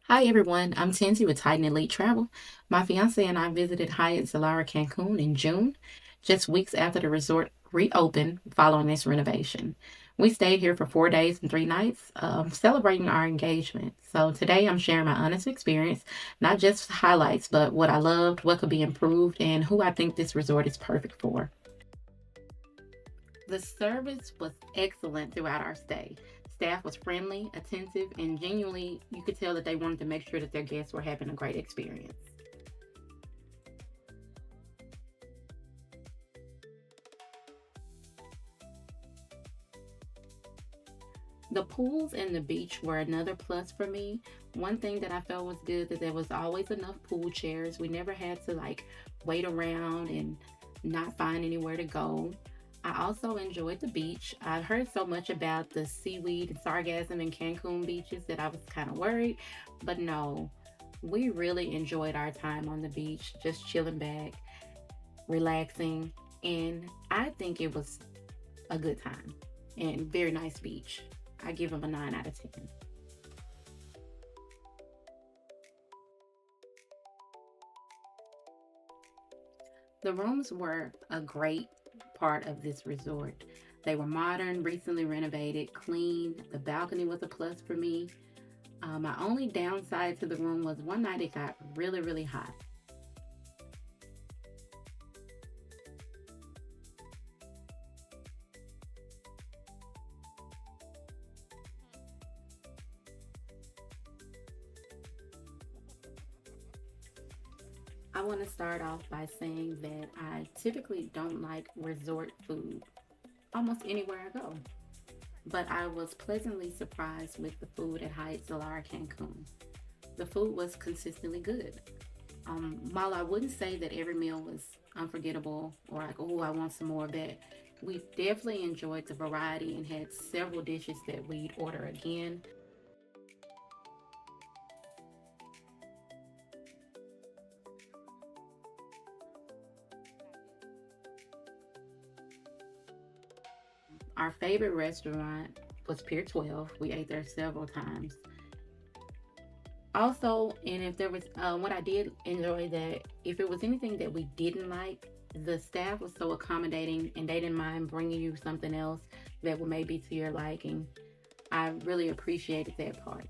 Hi everyone, I'm Tansy with Titan Elite Travel. My fiance and I visited Hyatt Zilara Cancun in June, just weeks after the resort reopened following its renovation. We stayed here for 4 days and 3 nights, celebrating our engagement. So today I'm sharing my honest experience, not just highlights, but what I loved, what could be improved, and who I think this resort is perfect for. The service was excellent throughout our stay. Staff was friendly, attentive, and genuinely, you could tell that they wanted to make sure that their guests were having a great experience. The pools and the beach were another plus for me. One thing that I felt was good that there was always enough pool chairs. We never had to wait around and not find anywhere to go. I also enjoyed the beach. I heard so much about the seaweed and sargassum in Cancun beaches that I was kind of worried, but no, we really enjoyed our time on the beach, just chilling back, relaxing, and I think it was a good time and very nice beach. I give them a 9 out of 10. The rooms were a great part of this resort. They were modern, recently renovated, clean. The balcony was a plus for me. My only downside to the room was one night it got really, really hot. I want to start off by saying that I typically don't like resort food almost anywhere I go, but I was pleasantly surprised with the food at Hyatt Zilara Cancun. The food was consistently good. While I wouldn't say that every meal was unforgettable or like, oh, I want some more of that, we definitely enjoyed the variety and had several dishes that we'd order again. Our favorite restaurant was Pier 12. We ate there several times. Also, and if there was, what I did enjoy that if it was anything that we didn't like, the staff was so accommodating and they didn't mind bringing you something else that would maybe to your liking. I really appreciated that part.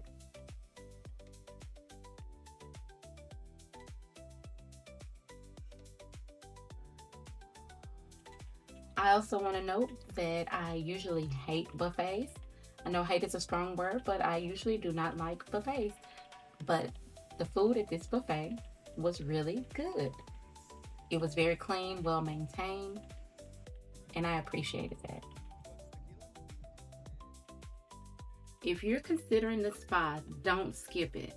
I also want to note that I usually hate buffets. I know hate is a strong word, but I usually do not like buffets. But the food at this buffet was really good. It was very clean, well maintained, and I appreciated that. If you're considering the spa, don't skip it.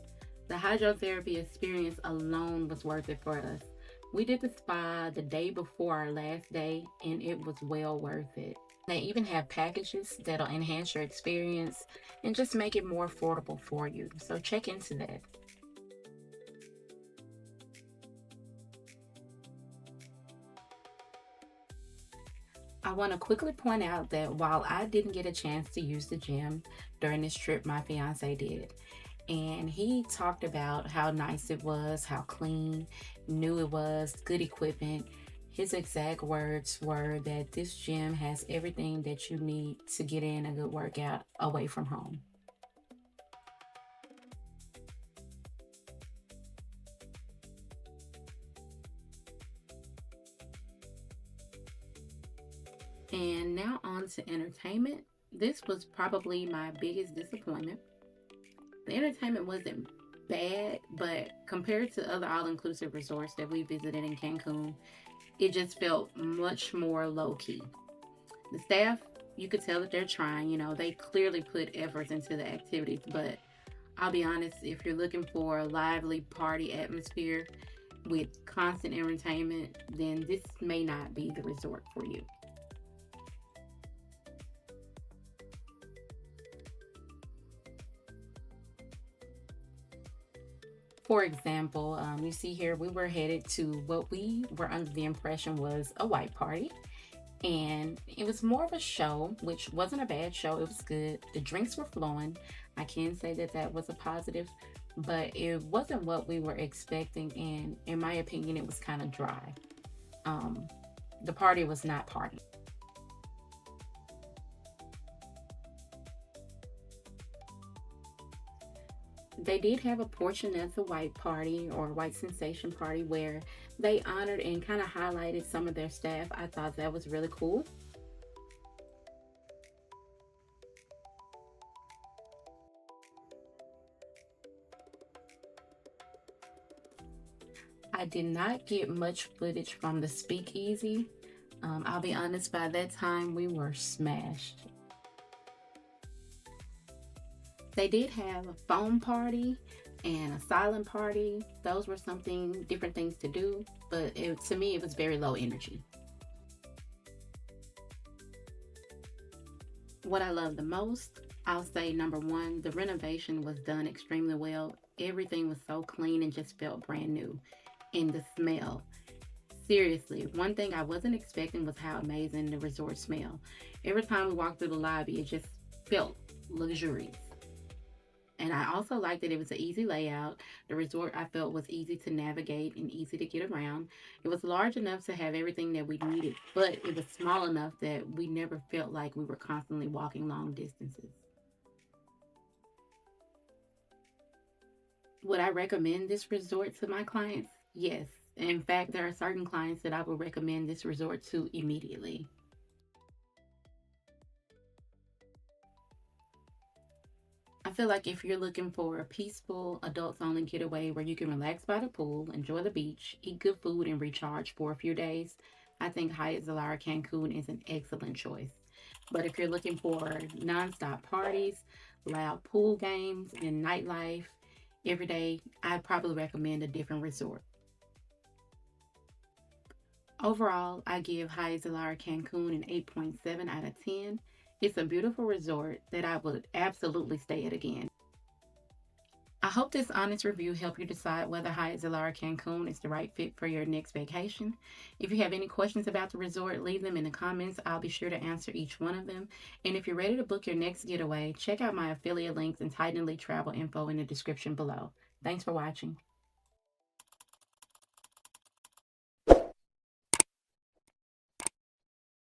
The hydrotherapy experience alone was worth it for us. We did the spa the day before our last day, and it was well worth it. They even have packages that'll enhance your experience and just make it more affordable for you. So check into that. I want to quickly point out that while I didn't get a chance to use the gym during this trip, my fiance did. And he talked about how nice it was, how clean, new it was, good equipment. His exact words were that this gym has everything that you need to get in a good workout away from home. And now on to entertainment. This was probably my biggest disappointment. The entertainment wasn't bad, but compared to other all inclusive resorts that we visited in Cancun, it just felt much more low key. The staff, you could tell that they're trying, they clearly put efforts into the activities, but I'll be honest, if you're looking for a lively party atmosphere with constant entertainment, then this may not be the resort for you. For example, you see here we were headed to what we were under the impression was a white party. And it was more of a show, which wasn't a bad show. It was good. The drinks were flowing. I can say that that was a positive. but it wasn't what we were expecting. And in my opinion, it was kind of dry. Um, the party was not party. They did have a portion as a white party or white sensation party where they honored and kind of highlighted some of their staff. I thought that was really cool. I did not get much footage from the speakeasy. I'll be honest, by that time we were smashed. They did have a foam party and a silent party. Those were something different things to do, but to me, it was very low energy. What I love the most, I'll say number one, the renovation was done extremely well. Everything was so clean and just felt brand new. And the smell, seriously, one thing I wasn't expecting was how amazing the resort smelled. Every time we walked through the lobby, it just felt luxurious. And I also liked that it was an easy layout. The resort I felt was easy to navigate and easy to get around. It was large enough to have everything that we needed, but it was small enough that we never felt like we were constantly walking long distances. Would I recommend this resort to my clients? Yes. In fact, there are certain clients that I would recommend this resort to immediately. I feel like if you're looking for a peaceful, adults only getaway where you can relax by the pool, enjoy the beach, eat good food, and recharge for a few days, I think Hyatt Zilara Cancun is an excellent choice. But if you're looking for nonstop parties, loud pool games, and nightlife every day, I'd probably recommend a different resort. Overall, I give Hyatt Zilara Cancun an 8.7 out of 10. It's a beautiful resort that I would absolutely stay at again. I hope this honest review helped you decide whether Hyatt Zilara Cancun is the right fit for your next vacation. If you have any questions about the resort, leave them in the comments. I'll be sure to answer each one of them. And if you're ready to book your next getaway, check out my affiliate links and Titan Elite travel info in the description below. Thanks for watching.